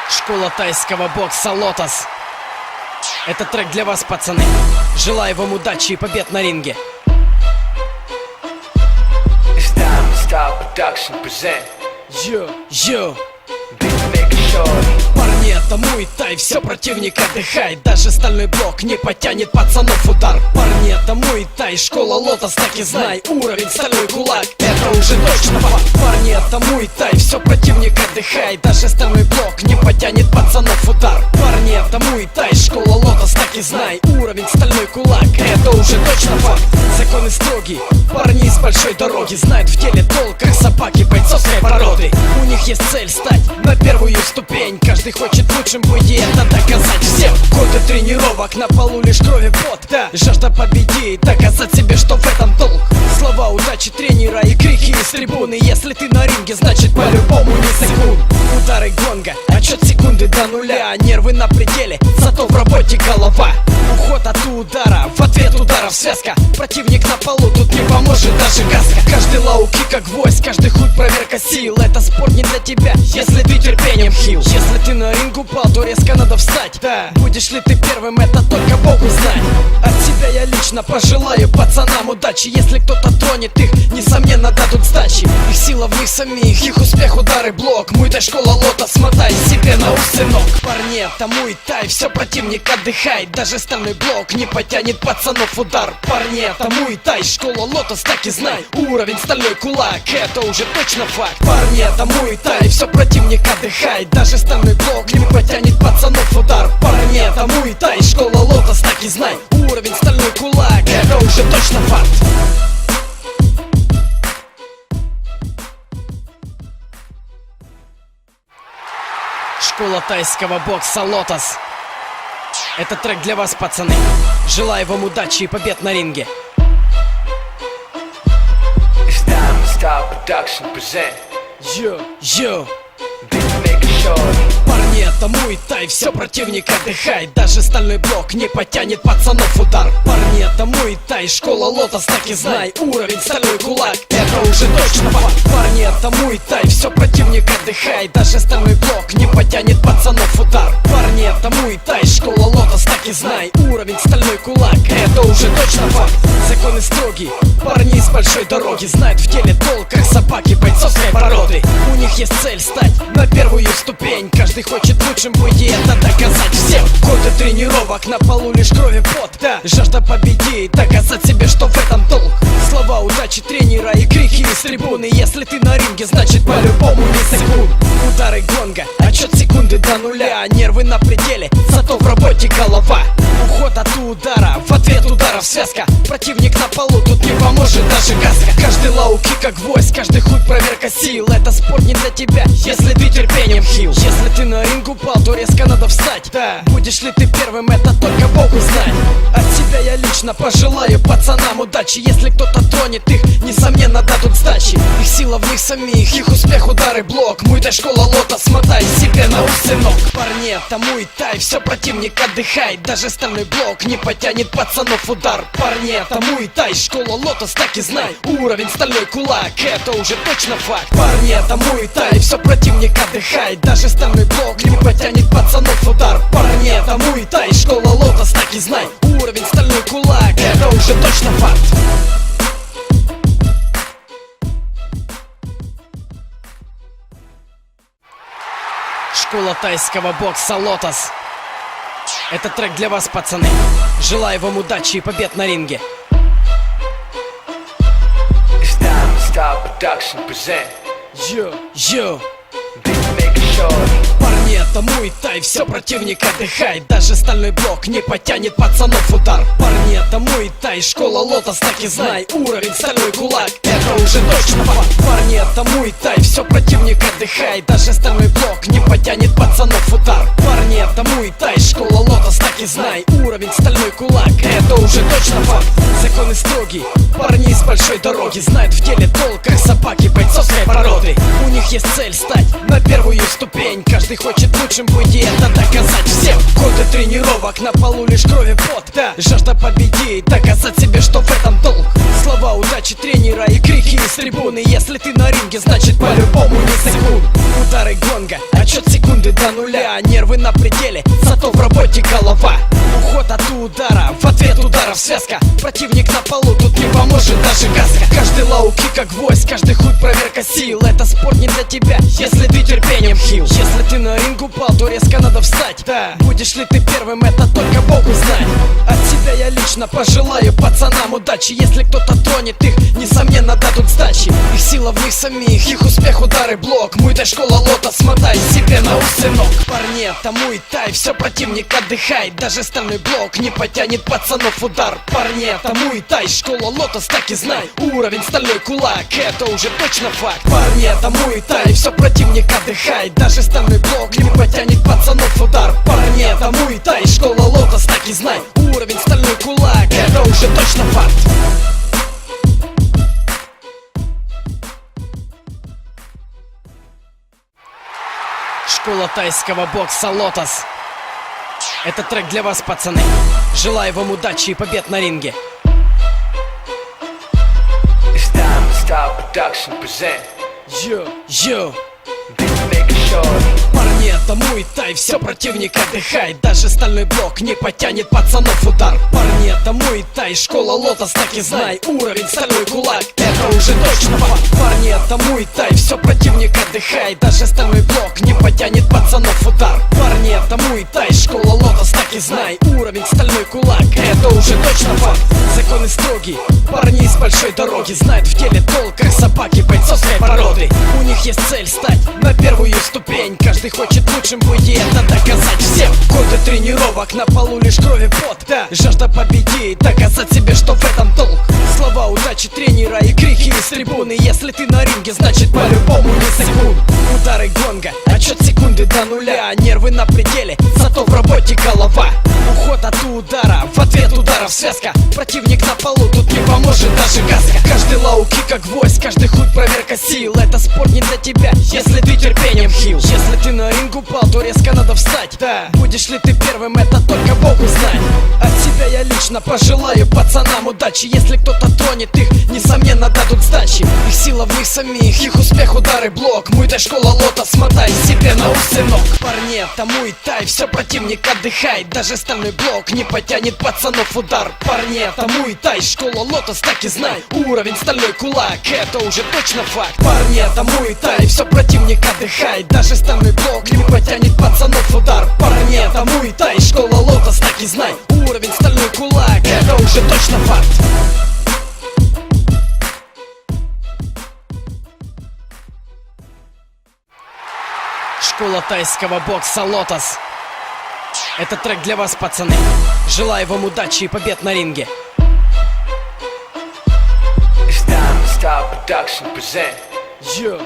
Школа тайского бокса «Лотос». Это трек для вас, пацаны. Желаю вам удачи и побед на ринге. Йо-йо. Парни, это муай-тай, все, противник отдыхай. Даже стальной блок не потянет пацанов удар. Парни, это муай-тай, школа «Лотос», так и знай. Уровень стальной кулак, это уже точно факт. Парни, это муай-тай, все, противник отдыхай. Даже стальной блок не потянет пацанов удар. Парни, это муай-тай, школа «Лотос», так и знай. Уровень стальной кулак, это уже точно факт. Законы строгие, парни из большой дороги знают в теле толк, как собаки бойцовской породы. У них есть цель стать на первую ступень. Каждый хочет лучшим быть и это доказать всем. Годы тренировок, на полу лишь кровь и пот. Да, жажда победить, доказать себе, что в этом толк. Слова удачи тренера и крики из трибуны. Если ты на ринге, значит по-любому не секунд. Удары гонга, отчет секунды до нуля. Нервы на пределе, зато в работе голова. Уход от удара, в ответ ударов связка. Противник на полу, тут не поможет даже каска. Каждый лауки как гвоздь, каждый хуй проверка сил. Это спорт не для тебя, если ты терпением хил. Если ты на ринг упал, то резко надо встать. Да, будешь ли ты первым, это только Богу знать. От себя я лично пожелаю пацанам удачи. Если кто-то тронет их, несомненно дадут сдачи. Их сила в них самих, их успех, удары, блок. Муай-тай, школа «Лотос», смотай себе на ус, сынок. Парни, это муай-тай, все, противник отдыхай. Даже стальной блок не потянет пацанов удар. Парни, это муай-тай, школа «Лотос», так и знай. Уровень стальной кулак, это уже точно факт. Парни, это муай-тай, все, противник отдыхай. Даже стальной блок не потянет пацанов удар. Парни, это муай-тай, школа «Лотос», так и знай. Уровень стальной кулак, это уже точно факт. Школа тайского бокса «Лотос». Это трек для вас, пацаны. Желаю вам удачи и побед на ринге. Йо-йо. Парни, это муай-тай, все, противник отдыхай. Даже стальной блок не потянет пацанов удар. Парни, это муай-тай, школа «Лотос», так и знай. Уровень стальной кулак, это уже точно факт. Парни, это муай-тай, все, противник отдыхай. Даже стальной блок не потянет пацанов удар. Парни, это муай-тай, школа «Лотос», так и знай. Уровень стальной кулак, это уже точно факт. Законы строгие, парни из большой дороги знают в теле толк, как собаки бойцовской породы. У них есть цель стать на первую ступень. Каждый хочет лучшим быть и это доказать всем. Годы тренировок, на полу лишь кровь и пот. Да, жажда победить, доказать себе, что в этом толк. Слова удачи тренера и крики из трибуны. Если ты на ринге, значит по-любому не секунд. Удары гонга, отчет секунды до нуля. Нервы на пределе, зато в работе голова. Уход от удара, в ответ ударов связка. Противник на полу, тут не поможет даже каска. Каждый лауки как гвоздь, каждый хуй проверка сил. Это спорт не для тебя, если ты терпением хил. Если ты на ринг упал, то резко надо встать. Да, будешь ли ты первым, это только Богу знать. От себя я лично пожелаю пацанам удачи. Если кто-то тронет их, несомненно дадут сдачи. Их сила в них самих, их успех, удары, блок. Муай-тай, школа «Лотос», смотай себе на ус, сынок. Парни, это муай-тай, все, противник отдыхай. Даже стальной блок не потянет пацанов удар. Парни, это муай-тай, школа «Лотос», так и знай. Уровень стальной кулак, это уже точно факт. Парни, это муай-тай, все, противник отдыхай. Даже стальной блок не потянет пацанов удар. Парни, это муай-тай, школа «Лотос», так и знай. Уровень стальной кулак, это уже точно факт. Школа тайского бокса «Лотос». Это трек для вас, пацаны. Желаю вам удачи и побед на ринге. Йо-йо. Парни, это муай-тай, все, противник отдыхай. Даже стальной блок не потянет пацанов удар. Парни, это муай-тай, школа «Лотос», так и знай. Уровень стальной кулак, это уже точно факт. Парни, это муай-тай, все, противник отдыхай. Даже стальной блок не потянет пацанов удар. Парни, это муай-тай, школа «Лотос», так и знай. Уровень стальной кулак, это уже точно факт. Законы строгие, парни из большой дороги знают в теле толк, как собаки бойцовской породы. У них есть цель стать на первую ступень. Каждый хочет лучшим быть и это доказать всем. Годы тренировок, на полу лишь кровь и пот. Да, жажда победить, доказать себе, что в этом толк. Слова удачи тренера и крики из трибуны. Если ты на ринге, значит по-любому не секунд. Удары гонга, отчет секунды секунды до нуля, нервы на пределе, зато в работе голова. Уход от удара, в ответ ударов связка. Противник на полу, тут не поможет даже каска. Каждый лоу-кик как гвоздь, каждый хуй проверка сил. Это спорт не для тебя, если ты терпением хил. Если ты на ринг упал, то резко надо встать. Да, будешь ли ты первым, это только Богу знать. От себя я лично пожелаю пацанам удачи. Если кто-то тронет их, несомненно дадут сдачи. Их сила в них самих, их успех удары блок. Муай-тай школа лотос, смотай себе на ус, сынок. Парни, это муай-тай, все, противник отдыхай. Даже стальной блок не потянет пацанов удар. Парни, это муай-тай, школа лотос, так и знай. Уровень стальной кулак, это уже точно факт. Парни, это муай-тай, все, противник отдыхай. Даже стальной блок не потянет пацанов удар. Парни, это муай-тай, школа лотос, так и знай. Уровень стальной кулак, это уже точно факт. Школа тайского бокса «Лотос». Этот трек для вас, пацаны. Желаю вам удачи и побед на ринге. Йо. Парни, это муай-тай, все, противник отдыхай. Даже стальной блок не потянет пацанов удар. Парни, это муай-тай, школа лотос, так и знай. Уровень стальной кулак, это уже точно факт. Парни, это муай-тай, все, противник отдыхай. Даже стальной блок не потянет пацанов удар. Парни, это муай-тай, школа лотос, так и знай. Уровень стальной кулак, это уже точно факт. Законы строгие, парни из большой дороги знают в теле толк, как собаки бойцовской породы. У них есть цель стать на первую ступень. Каждый хочет лучшим быть, и это доказать всем. Годы тренировок, на полу лишь кровь и пот. Да, жажда победить, доказать себе, что в этом толк. Слова удачи тренера и крики из трибуны. Если ты на ринге, значит по-любому не секунд. Удары гонга, отсчет секунды до нуля. Нервы на пределе, зато в работе голова. Уход от удара, в ответ ударов связка. Противник на полу, тут не поможет даже каска. Каждый лоу-кик как гвоздь, каждый хуй проверка сил. Это спорт не для тебя, если ты терпением хил. Если ты на ринг упал, то резко надо встать. Да, будешь ли ты первым, это только Богу знать. От себя я лично пожелаю пацанам удачи. Если кто-то тронет их, несомненно дадут сдачи. Их сила в них самих, их успех удары блок. Муай-тай, школа лотос, смотай себе на ус, сынок. Парни, это муай-тай, все, противник отдыхай. Даже стальной блок не потянет пацанов удар. Парни, это муай-тай, школа лотос, так и знай. Уровень стальной кулак, это уже точно факт. Парни, это муай-тай, все, противник отдыхай. Даже стальной блок не потянет пацанов удар. Парни, это муай-тай, школа лотос, так и знай. Уровень стальной кулак, это уже точно факт. Школа тайского бокса «Лотос». Этот трек для вас, пацаны. Желаю вам удачи и побед на ринге. Йо.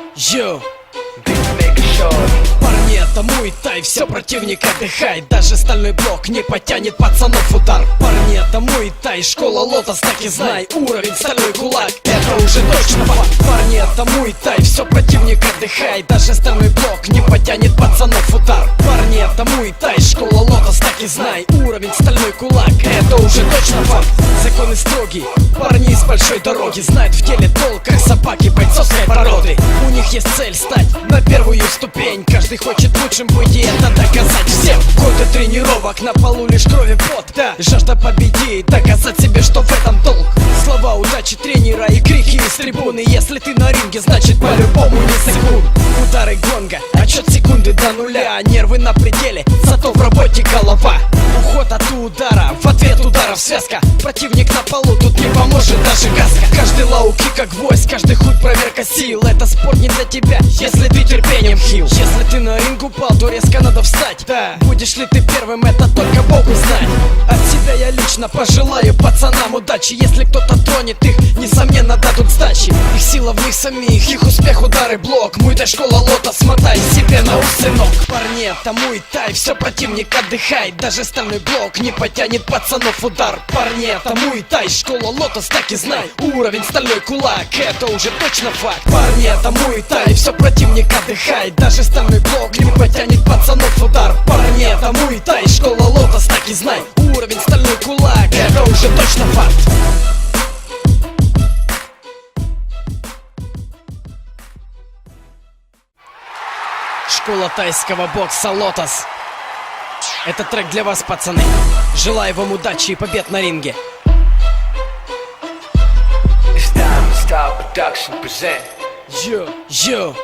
Парни, это муай-тай, все, противник отдыхай. Даже стальной блок не потянет пацанов удар. Парни, это муай-тай, школа лотос, так и знай. Уровень стальной кулак, это уже точно факт. Парни, это муай-тай, все, противник отдыхай. Даже стальной блок не потянет пацанов удар. Парни, это муай-тай, школа лотос, так и знай. Уровень стальной кулак, это уже точно факт. Законы строгие, парни из большой дороги знают в теле толк, как собаки бойцовской породы. У них есть цель стать на первую ступень. Каждый хочет лучшим быть, и это доказать всем. Годы тренировок, на полу лишь кровь и пот. Да, жажда победить, доказать себе, что в этом толк. Слова удачи тренера и крики из трибуны. Если ты на ринге, значит по-любому не секунд. Удары гонга, отсчет секунды до нуля. Нервы на пределе, зато в работе голова. Уход от удара, в ответ ударов связка. Противник на полу, тут не поможет даже каска. Каждый лоу-кик как гвоздь, каждый хуй проверка сил. Это спорт не для тебя, если ты терпением хил. Если ты на ринг упал, то резко надо встать. Да, будешь ли ты первым, это только Богу знать. От себя я лично пожелаю пацанам удачи. Если кто-то тронет их, несомненно дадут сдачи. Их сила в них самих, их успех удары блок. Муай-тай, школа лотос, смотай себе на ус, сынок. Парни, это муай-тай, все, противник отдыхай. Даже стальной блок не потянет пацанов удар. Парни, это муай-тай, школа лотос, так и знай. Уровень стальной кулак, это уже точно факт. Парни, это муай-тай, все, противник отдыхай. Даже стальной блок не потянет пацанов удар. Парни, это муай-тай, школа лотос, так и знай. Уровень стальной кулак, это уже точно факт. Школа тайского бокса Лотос. Этот трек для вас, пацаны. Желаю вам удачи и побед на ринге. Йо.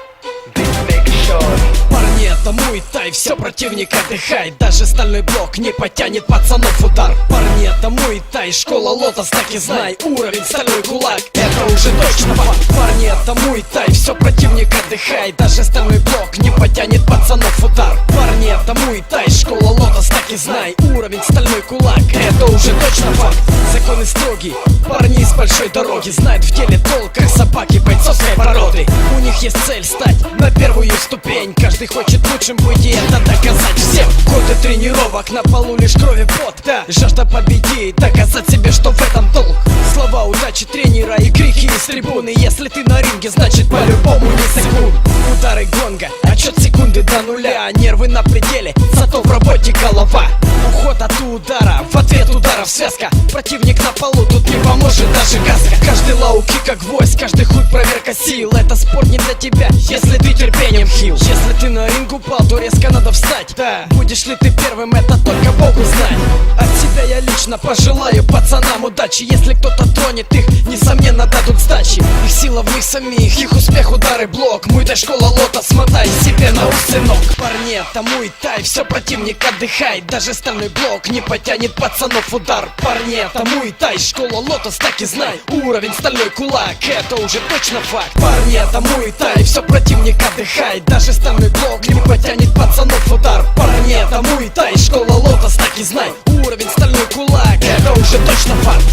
Парни, это муай-тай, все, противник отдыхай. Даже стальной блок не потянет пацанов удар. Парни, это муай-тай, школа Лотос, так и знай. Уровень стальной кулак, это уже точно факт. Парни, это муай-тай, все, противник отдыхай. Даже стальной блок не потянет пацанов удар. Парни, это муай-тай, школа Лотос, так и знай. Уровень стальной кулак, это уже точно факт. Законы строгие, парни из большой дороги знают в деле толк, как собаки бойцовской породы. У них есть цель стать на первую ступень. Каждый хочет лучшим быть и это доказать всем. Годы тренировок, на полу лишь кровь и пот. Да, жажда победить, доказать себе, что в этом толк. Слова удачи тренера и крики из трибуны. Если ты на ринге, значит по-любому не секунд. Удары гонга, отчет секунды до нуля. Нервы на пределе, зато в работе голова. Уход от удара, в ответ ударов связка. Противник на полу, тут не поможет даже каска. Каждый лоу-кик как гвоздь, каждый хуй проверка сил. Это спорт не для тебя, если ты терпением хил. Если ты на ринг упал, то резко надо встать. Да, будешь ли ты первым, это только Богу знать. От себя я лично пожелаю пацанам удачи. Если кто-то тронет их, несомненно дадут сдачи. Их сила в них самих, их успех удары блок. Муай-тай, школа Лотос, смотай себе на ус, сынок. Парни, это муай-тай, все, противник отдыхай. Даже стальной блок не потянет пацанов удар. Парни, это муай-тай, школа Лотос, так и знай. Уровень стальной кулак, это уже точно факт. Парни, это муай-тай, все, противник отдыхай. Даже стальной блок не потянет пацанов удар. Парни, это муай-тай, школа Лотос, так и знай. Уровень стальной кулак, это уже точно факт.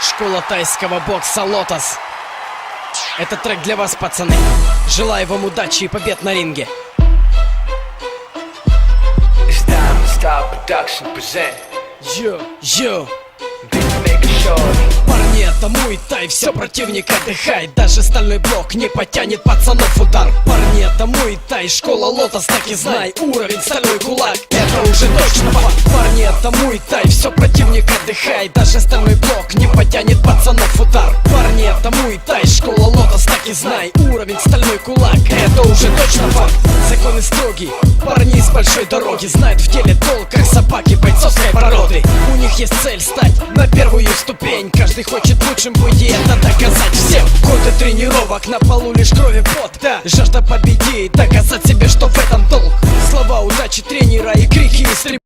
Школа тайского бокса Лотос. Этот трек для вас, пацаны. Желаю вам удачи и побед на ринге. Йо. Парни, это муай-тай, все, противник отдыхай. Даже стальной блок не потянет пацанов удар. Парни, это муай-тай, школа Лотос, так и знай. Уровень стальной кулак, это уже точно факт. Парни, это муай-тай, все, противник отдыхай. Даже стальной блок не потянет пацанов удар. Парни, это муай-тай, школа Лотос, так и знай. Уровень стальной кулак, это уже точно факт. Законы строгие, парни из большой дороги знают в деле толк, как собаки бойцовской породы. У них есть цель стать на первую ступень. Каждый хочет лучшим быть и это доказать всем. Годы тренировок, на полу лишь кровь и пот. Да, жажда победить, доказать себе, что в этом толк. Слова удачи тренера и крики из трибуны.